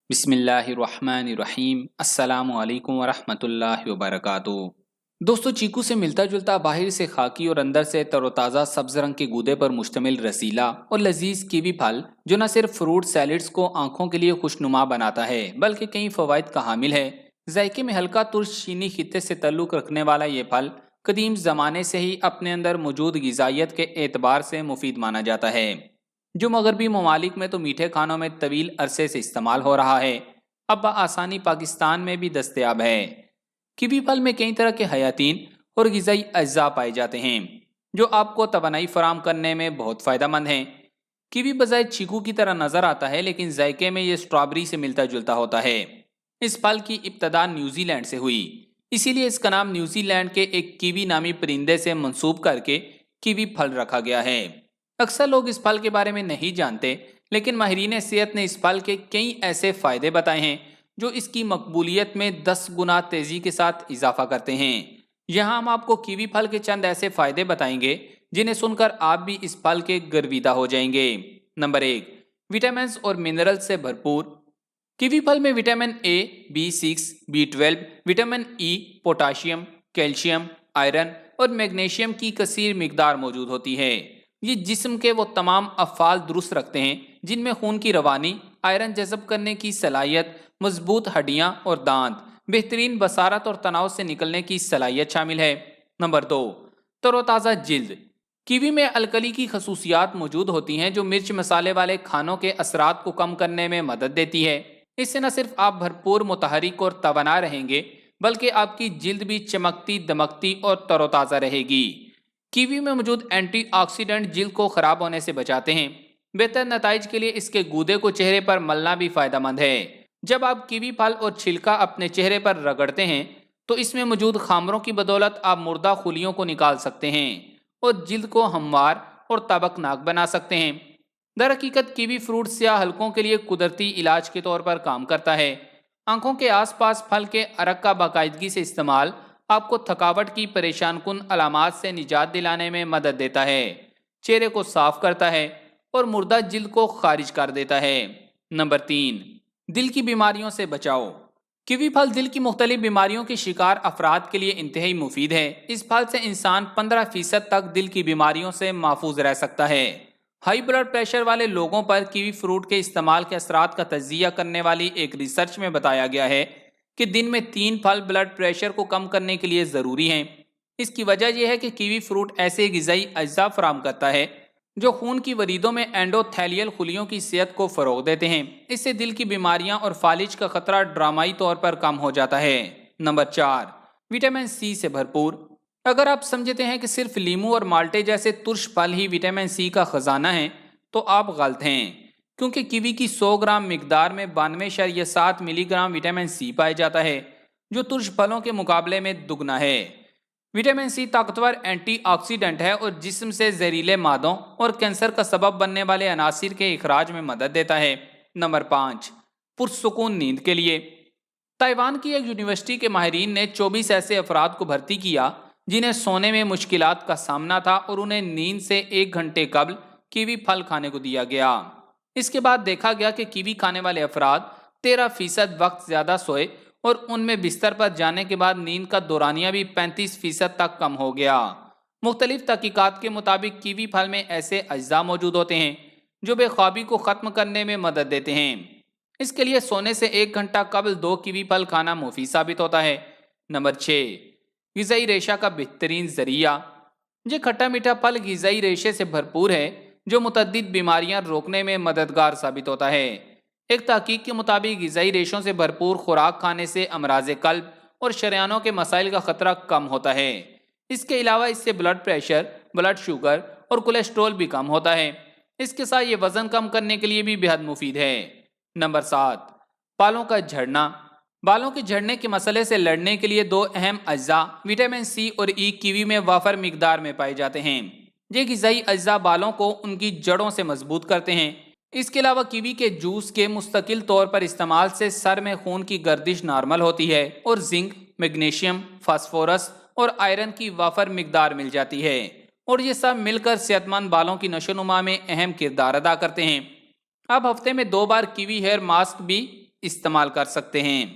بسم اللہ الرحمن الرحیم۔ السلام علیکم ورحمۃ اللہ وبرکاتہ۔ دوستو، چیکو سے ملتا جلتا، باہر سے خاکی اور اندر سے تر و تازہ سبز رنگ کے گودے پر مشتمل رسیلا اور لذیذ کیوی پھل جو نہ صرف فروٹ سیلڈز کو آنکھوں کے لیے خوشنما بناتا ہے بلکہ کئی فوائد کا حامل ہے۔ ذائقے میں ہلکا ترش چینی خطے سے تعلق رکھنے والا یہ پھل قدیم زمانے سے ہی اپنے اندر موجود غذائیت کے اعتبار سے مفید مانا جاتا ہے، جو مغربی ممالک میں تو میٹھے کھانوں میں طویل عرصے سے استعمال ہو رہا ہے، اب بآسانی پاکستان میں بھی دستیاب ہے۔ کیوی پھل میں کئی طرح کے حیاتین اور غذائی اجزاء پائے جاتے ہیں جو آپ کو توانائی فراہم کرنے میں بہت فائدہ مند ہیں۔ کیوی بظاہر چیکو کی طرح نظر آتا ہے، لیکن ذائقے میں یہ اسٹرابری سے ملتا جلتا ہوتا ہے۔ اس پھل کی ابتدا نیوزی لینڈ سے ہوئی، اسی لیے اس کا نام نیوزی لینڈ کے ایک کیوی نامی پرندے سے منسوب کر کے کیوی پھل رکھا گیا ہے۔ اکثر لوگ اس پھل کے بارے میں نہیں جانتے، لیکن ماہرین صحت نے اس پھل کے کئی ایسے فائدے بتائے ہیں جو اس کی مقبولیت میں 10 گنا تیزی کے ساتھ اضافہ کرتے ہیں۔ یہاں ہم آپ کو کیوی پھل کے چند ایسے فائدے بتائیں گے جنہیں سن کر آپ بھی اس پھل کے گرویدہ ہو جائیں گے۔ نمبر 1، وٹامنز اور منرل سے بھرپور۔ کیوی پھل میں vitamin A, B6، B12، vitamin E, potassium, calcium, iron اور میگنیشیم کی کثیر مقدار موجود ہوتی ہے۔ یہ جسم کے وہ تمام افعال درست رکھتے ہیں جن میں خون کی روانی، آئرن جذب کرنے کی صلاحیت، مضبوط ہڈیاں اور دانت، بہترین بصارت اور تناؤ سے نکلنے کی صلاحیت شامل ہے۔ نمبر 2، تر و تازہ جلد۔ کیوی میں الکلی کی خصوصیات موجود ہوتی ہیں جو مرچ مسالے والے کھانوں کے اثرات کو کم کرنے میں مدد دیتی ہے۔ اس سے نہ صرف آپ بھرپور متحرک اور توانا رہیں گے بلکہ آپ کی جلد بھی چمکتی دمکتی اور تر و تازہ رہے گی۔ کیوی میں موجود اینٹی آکسیڈنٹ جلد کو خراب ہونے سے بچاتے ہیں۔ بہتر نتائج کے لیے اس کے گودے کو چہرے پر ملنا بھی فائدہ مند ہے۔ جب آپ کیوی پھل اور چھلکا اپنے چہرے پر رگڑتے ہیں تو اس میں موجود خامروں کی بدولت آپ مردہ خلیوں کو نکال سکتے ہیں اور جلد کو ہموار اور تابکناک بنا سکتے ہیں۔ در حقیقت کیوی فروٹ سیاہ حلقوں کے لیے قدرتی علاج کے طور پر کام کرتا ہے۔ آنکھوں کے آس پاس پھل کے ارک کا باقاعدگی سے استعمال آپ کو تھکاوٹ کی پریشان کن علامات سے نجات دلانے میں مدد دیتا ہے، چہرے کو صاف کرتا ہے اور مردہ جلد کو خارج کر دیتا ہے۔ نمبر 3، دل کی بیماریوں سے بچاؤ۔ کیوی پھل دل کی مختلف بیماریوں کے شکار افراد کے لیے انتہائی مفید ہے۔ اس پھل سے انسان 15% تک دل کی بیماریوں سے محفوظ رہ سکتا ہے۔ ہائی بلڈ پریشر والے لوگوں پر کیوی فروٹ کے استعمال کے اثرات کا تجزیہ کرنے والی ایک ریسرچ میں بتایا گیا ہے کہ دن میں 3 پھل بلڈ پریشر کو کم کرنے کے لیے ضروری ہیں۔ اس کی وجہ یہ ہے کہ کیوی فروٹ ایسے غذائی اجزاء فراہم کرتا ہے جو خون کی وریدوں میں اینڈوتھیلیل خلیوں کی صحت کو فروغ دیتے ہیں۔ اس سے دل کی بیماریاں اور فالج کا خطرہ ڈرامائی طور پر کم ہو جاتا ہے۔ نمبر 4، وٹامن سی سے بھرپور۔ اگر آپ سمجھتے ہیں کہ صرف لیمو اور مالٹے جیسے ترش پھل ہی وٹامن سی کا خزانہ ہیں تو آپ غلط ہیں، کیونکہ کیوی کی 100 گرام مقدار میں 92.7 ملی گرام وٹامن سی پایا جاتا ہے، جو ترش پھلوں کے مقابلے میں دگنا ہے۔ وٹامن سی طاقتور اینٹی آکسیڈنٹ ہے اور جسم سے زہریلے مادوں اور کینسر کا سبب بننے والے عناصر کے اخراج میں مدد دیتا ہے۔ نمبر 5، پرسکون نیند کے لیے۔ تائیوان کی ایک یونیورسٹی کے ماہرین نے 24 ایسے افراد کو بھرتی کیا جنہیں سونے میں مشکلات کا سامنا تھا اور انہیں نیند سے 1 گھنٹے قبل کیوی پھل کھانے کو دیا گیا۔ اس کے بعد دیکھا گیا کہ کیوی کھانے والے افراد 13% وقت زیادہ سوئے اور ان میں بستر پر جانے کے بعد نیند کا دورانیہ بھی 35% تک کم ہو گیا۔ مختلف تحقیقات کے مطابق کیوی پھل میں ایسے اجزاء موجود ہوتے ہیں جو بے خوابی کو ختم کرنے میں مدد دیتے ہیں۔ اس کے لیے سونے سے 1 گھنٹہ قبل 2 کیوی پھل کھانا مفید ثابت ہوتا ہے۔ نمبر 6، غذائی ریشہ کا بہترین ذریعہ۔ یہ کھٹا میٹھا پھل غذائی ریشے سے بھرپور ہے جو متعدد بیماریاں روکنے میں مددگار ثابت ہوتا ہے۔ ایک تحقیق کے مطابق غذائی ریشوں سے بھرپور خوراک کھانے سے امراض قلب اور شریانوں کے مسائل کا خطرہ کم ہوتا ہے۔ اس کے علاوہ اس سے بلڈ پریشر، بلڈ شوگر اور کولیسٹرول بھی کم ہوتا ہے۔ اس کے ساتھ یہ وزن کم کرنے کے لیے بھی بہت مفید ہے۔ نمبر 7، بالوں کا جھڑنا۔ بالوں کے جھڑنے کے مسئلے سے لڑنے کے لیے 2 اہم اجزاء وٹامن سی اور ای کیوی میں وافر مقدار میں پائے جاتے ہیں۔ یہ غذائی اجزاء بالوں کو ان کی جڑوں سے مضبوط کرتے ہیں۔ اس کے علاوہ کیوی کے جوس کے مستقل طور پر استعمال سے سر میں خون کی گردش نارمل ہوتی ہے اور زنک، میگنیشیم، فاسفورس اور آئرن کی وافر مقدار مل جاتی ہے، اور یہ سب مل کر صحت مند بالوں کی نشو و نما میں اہم کردار ادا کرتے ہیں۔ آپ ہفتے میں 2 بار کیوی ہیئر ماسک بھی استعمال کر سکتے ہیں۔